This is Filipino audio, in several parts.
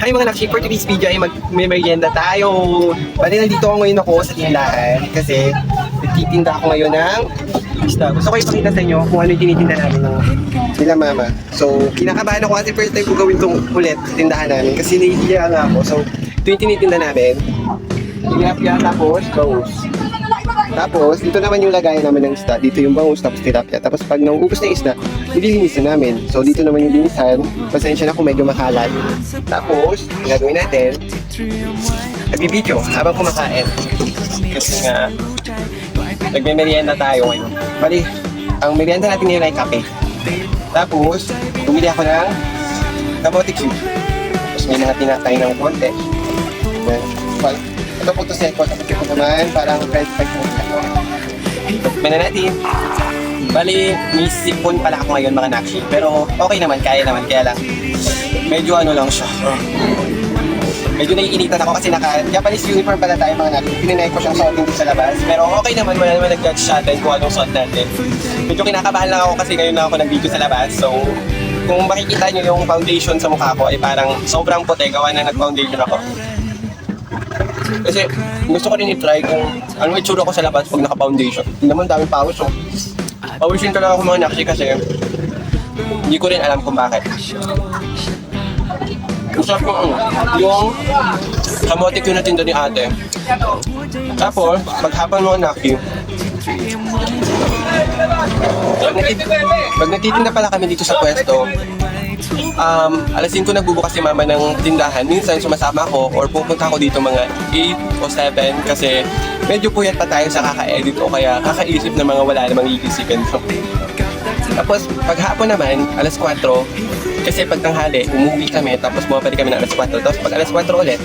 Hi mga nakshi, for today's video ay mag-merienda tayo. Bali nandito ako ngayon sa tindahan kasi nagtitinda ako ngayon ng isda. Gusto ko ipakita sa inyo kung ano yung tinitinda namin ng nila mama. So, kinakabahan ako kasi first time ko gawin itong ulit sa tindahan namin kasi nahihiya nga ako. So, ito yung tinitinda namin. Tilapia tapos bangus. Tapos, dito naman yung lagayan namin ng isda. Dito yung bangus, tapos tilapia. Tapos pag nauubos na yung isda, nililinis na namin. So, dito naman yung linisan. Pasensya na kung medyo makalat. Tapos, ang gagawin natin, nagbibidyo habang kumakain. Kasi nga, nagme-merienda tayo ngayon. Bali, ang merienda natin ngayon ay kape. Tapos, bumili ako ng kamote cube. Tapos, may mga tinatay ng konti. Well, ito po ito second. Tapos ito naman, parang red spike mo. Tikman na natin. Bali, may sipon pala ako ngayon mga nakshi. Pero okay naman, kaya naman. Kaya lang, medyo ano lang siya. Medyo naiinitan ako kasi naka-Japanese uniform pala tayo mga nakshi. Pininay ko siyang suotin dito sa labas. Pero okay naman, wala naman nag-judge sa atin kung anong suot natin. Medyo kinakabahan lang ako kasi ngayon na ako nag-video sa labas. So, kung makikita nyo yung foundation sa mukha ko ay parang sobrang puti. Gawa na nag-foundation ako. Kasi gusto ko rin i-try kung ano itsura ko sa labas pag naka-foundation. Hindi naman daming pawis, so pawisin talaga ako mga nakshi kasi hindi ko rin alam kung bakit. Usap ko yung kamote ko na tinda ni ate. Tapos, paghapon mga nakshi, pag nagtitinda pala kami dito sa pwesto, alas 5 nagbubukas si mama ng tindahan. Minsan sumasama ako or pupunta ako dito mga 8 o 7 kasi medyo puyat pa tayo sa kaka-edit o kaya kakaisip ng mga wala namang iisipin. Tapos paghapon naman, alas 4, kasi pag tanghali, umuwi kami tapos bumabalik kami ng alas 4. Tapos pag alas 4 ulit,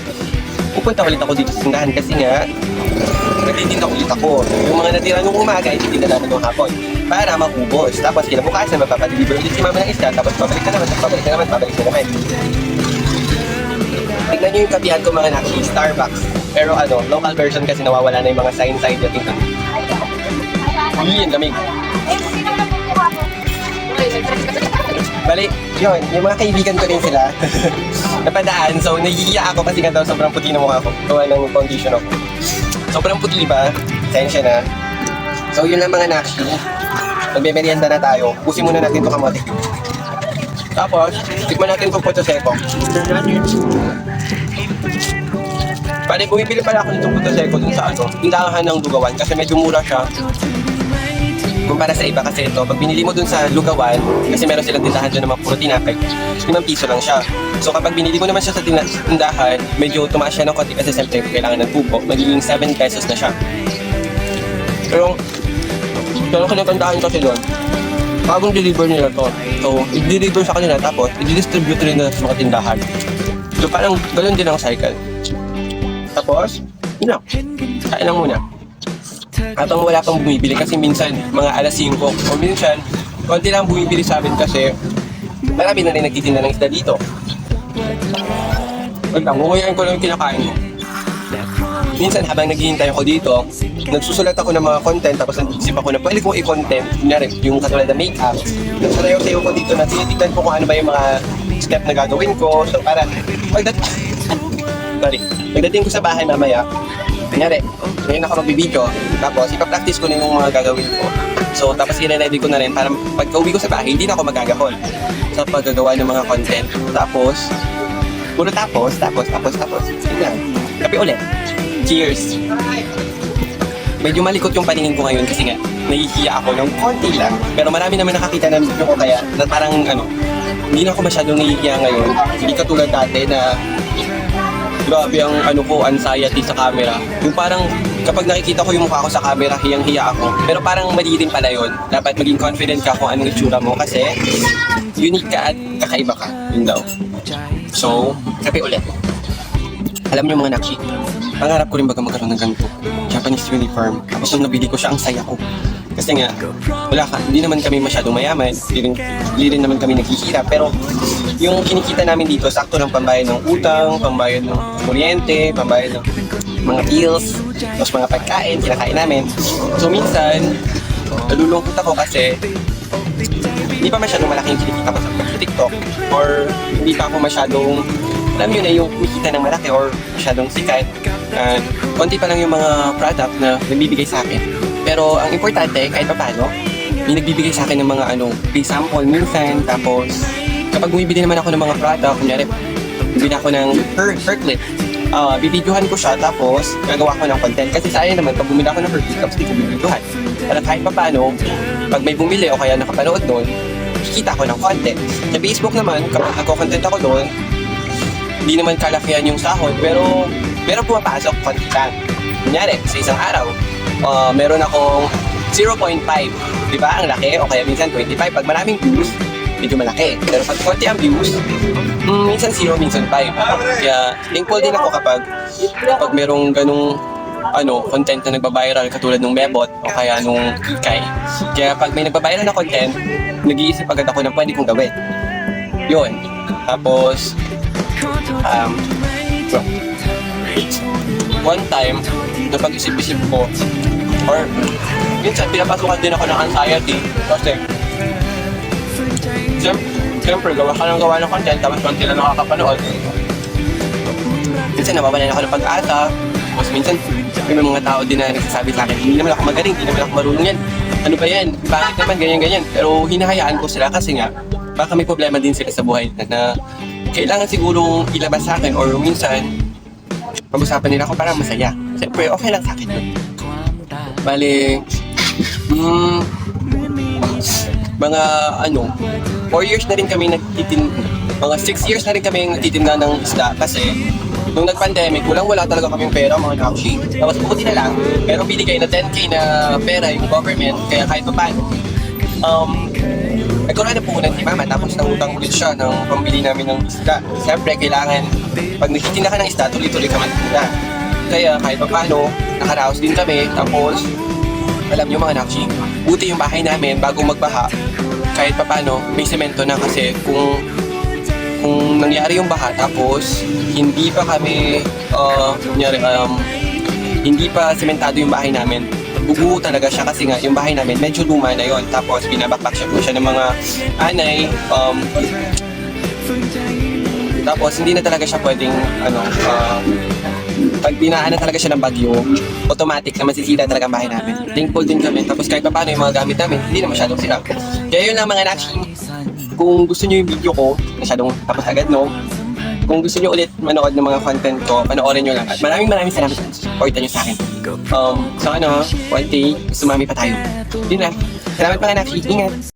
pupunta ulit ako dito sa tindahan kasi nga nagtitinda ulit ako. Yung mga natira nung umaga, ititinda namin ng hapon para makubos. Tapos kinabukasan, magpapadeliver ulit si mama ng isda. Tapos pabalik na naman, pabalik na naman. Tignan nyo yung kapihan ko mga nakshi, Starbucks. Pero ano, local version kasi nawawala na yung mga sign side natin. Yun, lamig. Bali, yun, yung mga kaibigan ko rin sila napadaan. So, nahihiya ako kasi nga daw sobrang puti na mukha ko. Gawa ng foundation ako. Sobrang puti ba? Tensya na. So, yun lang mga nakshi. Magbe-merienda na tayo. Pusin muna natin ito kamote. Tapos, tikman natin itong puto seko. Bali, bumibili pala ako nitong puto seko dun sa tindahan ng Lugawan kasi medyo mura siya. Kumpara sa iba kasi ito, pag binili mo dun sa Lugawan, kasi meron silang tindahan dun ng mga puro tinapay, 5 piso lang siya. So kapag binili mo naman siya sa tindahan, medyo tumaas siya ng konti kasi siyempre kailangan ng tubo, magiging 7 pesos na siya. Pero kinatandaan kasi doon, bagong deliver nila to. So, i-deliver sa kanila tapos i-distribute rin na sa mga tindahan. So parang ganoon din ang cycle. Tapos, yun na, kain lang muna. Habang wala pang bumibili kasi minsan mga alas 5 o minsan konti lang bumibili sa amin kasi marami na rin nagtitinda ng isda dito. Wait lang, ngukuyain ko lang yung kinakain mo. Minsan habang naghihintay ako dito, nagsusulat ako ng mga content tapos nag-isip ako na pwede kong i-content kunyari yung katulad na makeup. Nagsasayaw-sayaw ko dito na tinitignan ko kung ano ba yung mga step na gagawin ko. So para pagdating ko sa bahay mamaya, kunyari, ngayon ako magbibideo, tapos ipa-practice ko na yung mga gagawin ko. So, tapos i-ready ko na rin para pagka-uwi ko sa bahay, hindi na ako magagahol sa paggagawa ng mga content. Tapos, puro tapos. Yun lang. Kape ulit. Cheers! Medyo malikot yung paningin ko ngayon kasi nga, nahihiya ako ng konti lang. Pero marami naman nakakita ng video ko kaya na parang hindi na ako masyadong nahihiya ngayon. Hindi katulad dati na grabe ang anxiety sa camera. Yung parang kapag nakikita ko yung mukha ko sa camera, hiyang-hiya ako. Pero parang mali din pala yun. Dapat maging confident ka kung anong itsura mo kasi unique ka at kakaiba ka. Yun daw. So, kape ulit. Alam niyo mga nakshi, pangarap ko rin baga magkaroon ng ganito. Japanese uniform. Tapos nung nabili ko siya, ang saya ko. Kasi nga, hindi naman kami masyadong mayaman, hindi rin naman kami naghihirap, pero yung kinikita namin dito, sakto ng pambayad ng utang, pambayad ng kuryente, pambayad ng mga bills, tapos mga pagkain, kinakain namin. So minsan, nalulungkot ako kasi hindi pa masyadong malaking kinikita ko sa TikTok or hindi pa ako masyadong alam nyo na yung kumikita ng malaki or masyadong sikat. Konti pa lang yung mga product na nabibigay sa akin. Pero ang importante, kahit pa paano, may nagbibigay sa akin ng mga free sample minsan. Tapos, kapag bumibili naman ako ng mga product, kunyari, bibili ako ng hair clip. Bibidyohan ko siya, tapos gagawa ko ng content. Kasi sa akin naman, pag bumili ako ng hair clip, tapos di ko bibidyohan. Para kahit pa paano, pag may bumili o kaya nakapanood doon, kikita ko ng content. Sa Facebook naman, kapag nagko-content ako doon, hindi naman kalakihan yung sahod, pero pumapasok konti lang. Kunyari, sa isang araw, meron akong 0.5, di ba? Ang laki, o kaya minsan 25. Pag maraming views, medyo malaki. Pero pag konti ang views, minsan 0, minsan 5. Kaya thankful din ako kapag merong ganung content na nagbabiral katulad nung Bebot o kaya nung Ikay. Kaya pag may nagbabiral na content, nag-iisip agad ako ng pwede kong gawin. Yun. Tapos, one time, napag-isip-isip ko, or minsan pinapasukan din ako ng anxiety kasi siyempre gawa ka ng content tapos konti lang nakakapanood. Minsan nababalan ako ng pag-asa, tapos minsan may mga tao din na nagsasabi sa akin, hindi naman ako magaling, hindi naman ako marunong yan. Ano ba yan? Bakit naman ganyan-ganyan? Pero hinahayaan ko sila kasi nga, baka may problema din sila sa buhay na kailangan sigurong ilabas sa akin or minsan pag-usapan nila ako para masaya. Siyempre, okay lang sa akin yun. Bale, mga 4 years na rin kami mga 6 years na rin kami nagtitinda ng isda kasi nung nag-pandemic, wala talaga kaming pera mga nakshi. Tapos buti na lang, pero binigay na 10k na pera yung government, kaya kahit pa paano. Nagkaroon na puhunan si mama, tapos nangutang ulit siya ng pambili namin ng isda. Siyempre, kailangan, pag nagtitinda ka ng isda, tuloy-tuloy ka magtinda. Kaya kahit pa paano, nakaraos din kami, tapos alam nyo mga nakshi, buti yung bahay namin bago magbaha, kahit pa paano, may semento na kasi kung nangyari yung baha tapos hindi pa kami hindi pa sementado yung bahay namin, bubuo talaga siya kasi nga yung bahay namin medyo luma na yon. Tapos binabakbak siya ng mga anay, tapos hindi na talaga siya pwedeng pag dinaan na talaga siya ng bagyo, automatic na masisira talaga ang bahay namin. Thankful din kami. Tapos kahit pa paano yung mga gamit namin, hindi na masyadong sira. Kaya yun lang mga nakshi. Kung gusto nyo yung video ko, masyadong tapos agad kung gusto nyo ulit manood ng mga content ko, panoorin nyo lang. At maraming salamat sa supportan nyo sa akin. One day, sumami pa tayo. Yun lang. Salamat mga nakshi. Ingat!